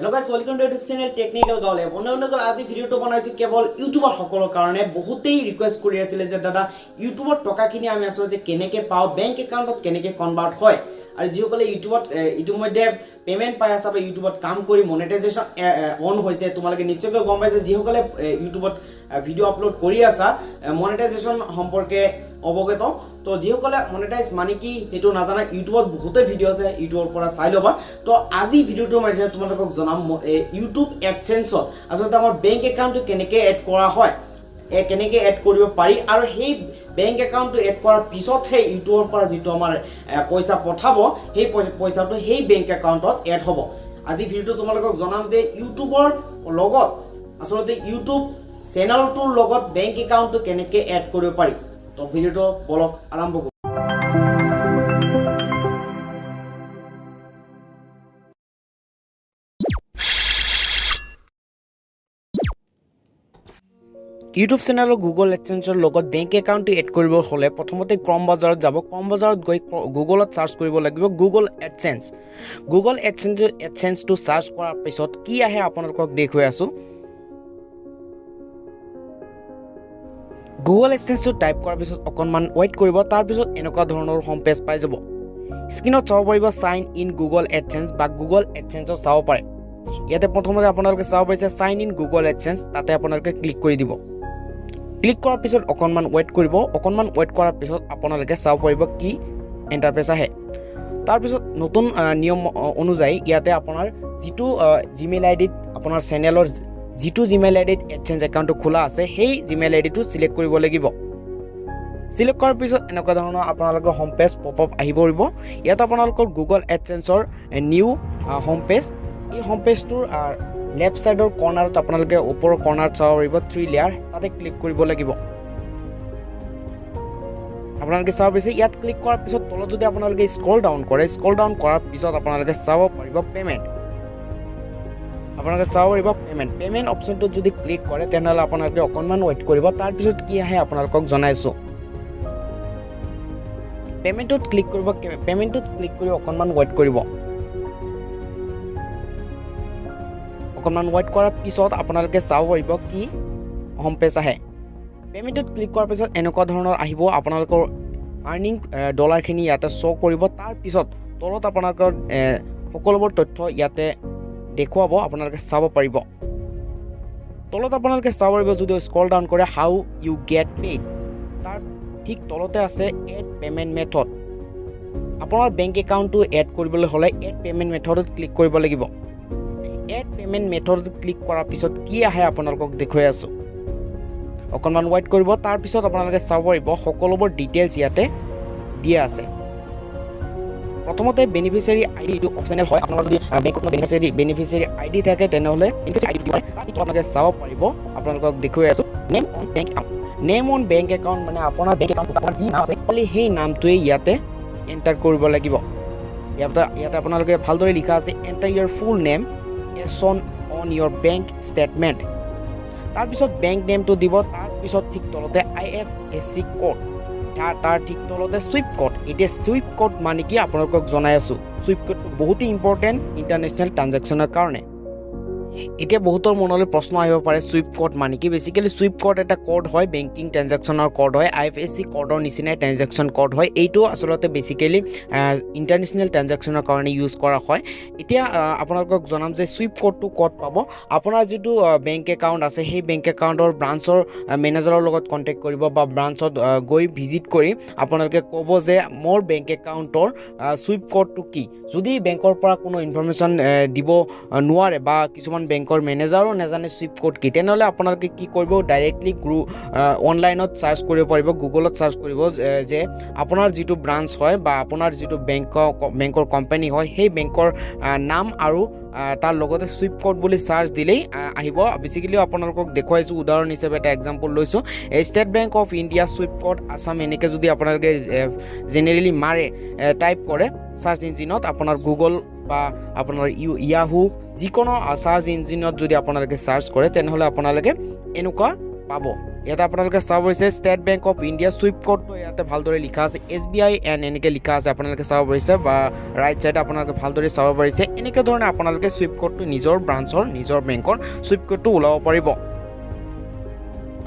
Hello guys, welcome to YouTube channel Technical Gaoliya. বন্ধুসকল আজি ভিডিওটো বনাইছো কেৱল ইউটিউবৰ সকলৰ কাৰণে বহুতেই ৰিকুৱেষ্ট কৰি আছিল যে দাদা ইউটিউবৰ টকাখিনি আমি আসলে কেনেকৈ পাও বেংক একাউণ্টত কেনেকৈ কনভাৰ্ট হয় আৰু যিসকলে ইউটিউবত ইতিমধ্যে পেমেন্ট পাই আছে বা ইউটিউবত কাম কৰি মনেটাইজেশন অন হৈছে তোমালোকে নিশ্চয়কৈ গম পাইছে যিসকলে ইউটিউবত ভিডিও আপলোড কৰি আছা মনেটাইজেশন সম্পৰ্কে অবগত তো যিসকলে মনেটাইজ মানে কি হেতু নাজানা ইউটিউবত বহুতে ভিডিও আছে ইউটিউবৰ পৰা চাই লবা তো আজি ভিডিওটো মাধ্যমে তোমালোকক জনাম ইউটিউব এডসেন্সত আসলে আমাৰ বেংক একাউণ্টটো কেনেকৈ এড কৰা হয় কেনেকৈ এড কৰিব পাৰি আৰু সেই বেংক একাউণ্টটো এড কৰাৰ পিছতহে ইউটিউবৰ পৰা যেটো আমাৰ পইচা পঠাব সেই পইচাটো সেই বেংক একাউণ্টত এড হ'ব আজি ভিডিওটো তোমালোকক জনাম যে ইউটিউবৰ লগত আসলে ইউটিউব চেনেলটোৰ লগত বেংক একাউণ্টটো কেনেকৈ এড কৰিব পাৰি তো ভিডিওটো বলক আৰম্ভ কৰো ইউটিউব চেনেলৰ গুগল এডসেন্সৰ লগত বেংক একাউণ্টটো এড কৰিব হলে প্ৰথমতে ক্ৰম বজাৰত যাব ক্ৰম বজাৰত গৈ গুগলত সাৰ্চ কৰিব লাগিব গুগল এডসেন্স এডসেন্সটো সাৰ্চ কৰাৰ পিছত কি আহে আপোনালোকক দেখুৱাই আছো গুগল এডসেন্সটো টাইপ কৰাৰ পিছত অকনমান ওয়েট কৰিব তাৰ পিছত এনেকুৱা ধৰণৰ হোম পেজ পাই যাব স্ক্ৰিনত চাব পাৰিব সাইন ইন গুগল এডসেন্স বা গুগল এডসেন্সও চাব পাৰে ইয়াতে প্ৰথমতে আপোনালোকে চাব পাৰিছে সাইন ইন গুগল এডসেন্স তাতে আপোনালোকে ক্লিক কৰি দিব ক্লিক কৰাৰ পিছত অকনমান ওয়েট কৰিব অকনমান ওয়েট কৰাৰ পিছত আপোনালোকে চাব পাৰিব কি ইন্টাৰফেস আহে তাৰ পিছত নতুন নিয়ম অনুযায়ী ইয়াতে আপোনাৰ যেটো জিমেইল আইডিত আপোনাৰ চেনেলৰ যেটো জিমেইল আইডিত এডসেন্স একাউণ্টটো খোলা আছে সেই জিমেইল আইডিটো সিলেক্ট কৰিব লাগিব সিলেক্ট কৰাৰ পিছত এনেকুৱা ধৰণৰ আপোনালোকৰ হোম পেজ পপ আপ আহিব পৰিব ইয়াত আপোনালোকৰ গুগল এডসেন্সৰ নিউ হোম পেজ এই হোম পেজটোৰ লেফট সাইডৰ কৰ্নাৰত আপোনালোকে ওপৰৰ কৰ্নাৰত চাব পাৰিব 3 লেয়াৰ তাতে ক্লিক কৰিব লাগিব আপোনালোকে চাব পাৰিছে ইয়াত ক্লিক কৰাৰ পিছত তলত যদি আপোনালোকে স্ক্ৰল ডাউন কৰাৰ পিছত আপোনালোকে চাব পাৰিব পেমেন্ট আপোনালোকে চাব পাৰিব পেমেন্ট অপচনটো যদি ক্লিক কৰে তেনেহলে আপোনালোকে অকনমান ওয়েট কৰিব তাৰ পিছত কি আহে আপোনালোকক জনাইছো পেমেন্টত ক্লিক কৰি অকনমান ওয়েট কৰিব অকনমান ওয়েট কৰাৰ পিছত আপোনালোকে চাব পাৰিব কি হোম পেজ আহে পেমেন্টত ক্লিক কৰাৰ পিছত এনেকুৱা ধৰণৰ আহিব আপোনালোকৰ আৰ্নিং ডলাৰখিনি ইয়াতে শো কৰিব তাৰ পিছত তলত আপোনালোকৰ সকলোবোৰ তথ্য ইয়াতে দেখুৱাব আপোনালোকে চাব পাৰিব তলত আপোনালোকে চাব পাৰিব যদি স্ক্ৰল ডাউন কৰে হাউ ইউ গেট পেইড তাৰ ঠিক তলতে আছে এড পেমেন্ট মেথড আপোনাৰ বেংক একাউণ্টটো এড কৰিবলৈ হলে এড পেমেন্ট মেথডত ক্লিক কৰিব লাগিব এড পেমেন্ট মেথডত ক্লিক কৰাৰ পিছত কি আহে আপোনালোকক দেখুৱাই আছো অকনমান ওয়েট কৰিব তাৰ পিছত আপোনালোকে চাব পাৰিব সকলোবোৰ ডিটেইলছ ইয়াতে দিয়া আছে প্ৰথমতে বেনিফিচিয়াৰী আইডি টো অপচনেল হয় আপোনাৰ যদি বেংকত বেনিফিচিয়াৰী আইডি থাকে তেনেহলে বেনিফিচিয়াৰী আইডি দিব তাত আপোনালোকে চাব পাৰিব আপোনালোকক দেখুৱাই আছো নেম অন বেংক একাউণ্ট মানে আপোনাৰ বেংক একাউণ্টত আপোনাৰ যি নাম আছে খালি সেই নামটোৱে ইয়াতে এন্টাৰ কৰিব লাগিব ইয়াতে আপোনালোকে ভালদৰে লিখা আছে enter your full name as shown on your bank statement তাৰ পিছত বেংক নেমটো দিব তাৰ পিছত ঠিক তলতে IFSC কোড তাৰ ঠিক তলতে সুইফট কোড এটা সুইফট কোড মানে কি আপোনালোকক জনাই আছো সুইফট কোড বহুত ইম্পৰ্টেন্ট ইন্টাৰনেশ্যনেল ট্ৰানজাকচনৰ কাৰণে এতিয়া বহুতৰ মনলৈ প্ৰশ্ন আহিব পাৰে সুইফট কোড মানে কি বেসিক্যালি সুইফট কোড এটা কোড হয় বেংকিং ট্ৰানজাকচনৰ কোড হয় IFSC কোডৰ নিচিনা ট্ৰানজাকচন কোড হয় এইটো আসলতে বেসিক্যালি ইন্টাৰনেশ্যনেল ট্ৰানজাকচনৰ কাৰণে ইউজ কৰা হয় এতিয়া আপোনালোকক জনাম যে সুইফট কোডটো ক'ত পাব আপোনাৰ যেটো বেংক একাউণ্ট আছে সেই বেংক একাউণ্টৰ ব্ৰাঞ্চৰ মেনেজাৰৰ লগত কন্টেক্ট কৰিব বা ব্ৰাঞ্চত গৈ ভিজিট কৰি আপোনালোকে ক'ব যে মোৰ বেংক একাউণ্টৰ সুইফট কোডটো কি যদি বেংকৰ পৰা কোনো ইনফৰমেশন দিব নোৱাৰে বা কিছুমান বেংকৰ মেনেজাৰো নাজানে সুইফট কোড কি তেনেহলে আপোনালোকে কি কৰিব ডাইৰেক্টলি অনলাইনত সাৰ্চ কৰিব পাৰিব গুগলত সাৰ্চ কৰিব যে আপোনাৰ যেটো ব্ৰাঞ্চ হয় বা আপোনাৰ যেটো বেংকৰ কোম্পানী হয় সেই বেংকৰ নাম আৰু তাৰ লগতে সুইফট কোড বুলি সাৰ্চ দিলেই আহিব বেসিক্যালি আপোনালোকক দেখুৱাইছো উদাহৰণ হিচাপে এটা এক্সাম্পল লৈছো state bank of India Swift code Assam এনেকে যদি আপোনালোকে জেনেৰেলি মাৰে টাইপ কৰে সাৰ্চ ইঞ্জিনত আপোনাৰ গুগল বা আপোনাৰ ইয়াহু যিকোনো সাৰ্চ ইঞ্জিনত যদি আপোনালোকে সাৰ্চ কৰে তেনেহলে আপোনালোকে এনেকুৱা পাব ইয়াতে আপোনালোকে চাব পাৰিছে ষ্টেট বেংক অফ ইণ্ডিয়া চুইপ কোডটো ইয়াতে ভালদৰে লিখা আছে SBI এণ্ড এনেকৈ লিখা আছে আপোনালোকে চাব পাৰিছে বা ৰাইট চাইড আপোনালোকে ভালদৰে চাব পাৰিছে এনেকৈ ধৰণে আপোনালোকে চুইপ কোডটো নিজৰ ব্ৰাঞ্চৰ নিজৰ বেংকৰ চুইপ কোডটো ওলাব পাৰিব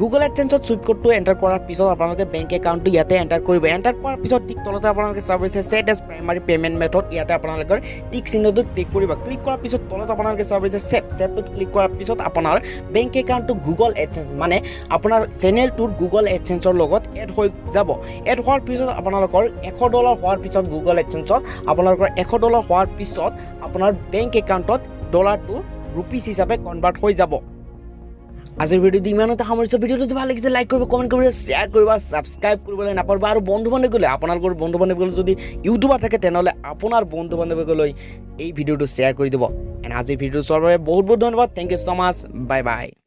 গুগল এডচেন্সত চুইপ কোডটো এণ্টাৰ কৰাৰ পিছত আপোনালোকে বেংক একাউণ্টটো ইয়াতে এণ্টাৰ কৰিব এণ্টাৰ কৰাৰ পিছত ঠিক তলতে আপোনালোকে চাব পাৰিছে set as primary payment method ইয়াতে আপোনালোকৰ টিক চিহ্নটোত ক্লিক কৰিব ক্লিক কৰাৰ পিছত তলত আপোনালোকে চাব পাৰিছে সেভটোত ক্লিক কৰাৰ পিছত আপোনাৰ বেংক একাউণ্টটো গুগল এডচেন্স মানে আপোনাৰ চেনেলটোৰ গুগল এডচেন্সৰ লগত এড হৈ যাব এড হোৱাৰ পিছত আপোনালোকৰ $100 হোৱাৰ পিছত গুগল এডচেন্সত আপোনালোকৰ $100 হোৱাৰ পিছত আপোনাৰ বেংক একাউণ্টত ডলাৰটো ৰুপিজ হিচাপে কনভাৰ্ট হৈ যাব আজিৰ ভিডিওটো ইমানতে সামৰিছোঁ ভিডিওটো যদি ভাল লাগিছে লাইক কৰিব কমেণ্ট কৰিব শ্বেয়াৰ কৰিব ছাবস্ক্ৰাইব কৰিবলৈ নাপাহৰিব আৰু বন্ধু বান্ধৱীলৈ আপোনালোকৰ বন্ধু বান্ধৱীলৈ যদি ইউটিউবাৰ থাকে তেনেহ'লে আপোনাৰ বন্ধু বান্ধৱীলৈ এই ভিডিওটো শ্বেয়াৰ কৰি দিব এণ্ড আজিৰ ভিডিঅ'টো চোৱাৰ বাবে বহুত বহুত ধন্যবাদ thank you so' much bye bye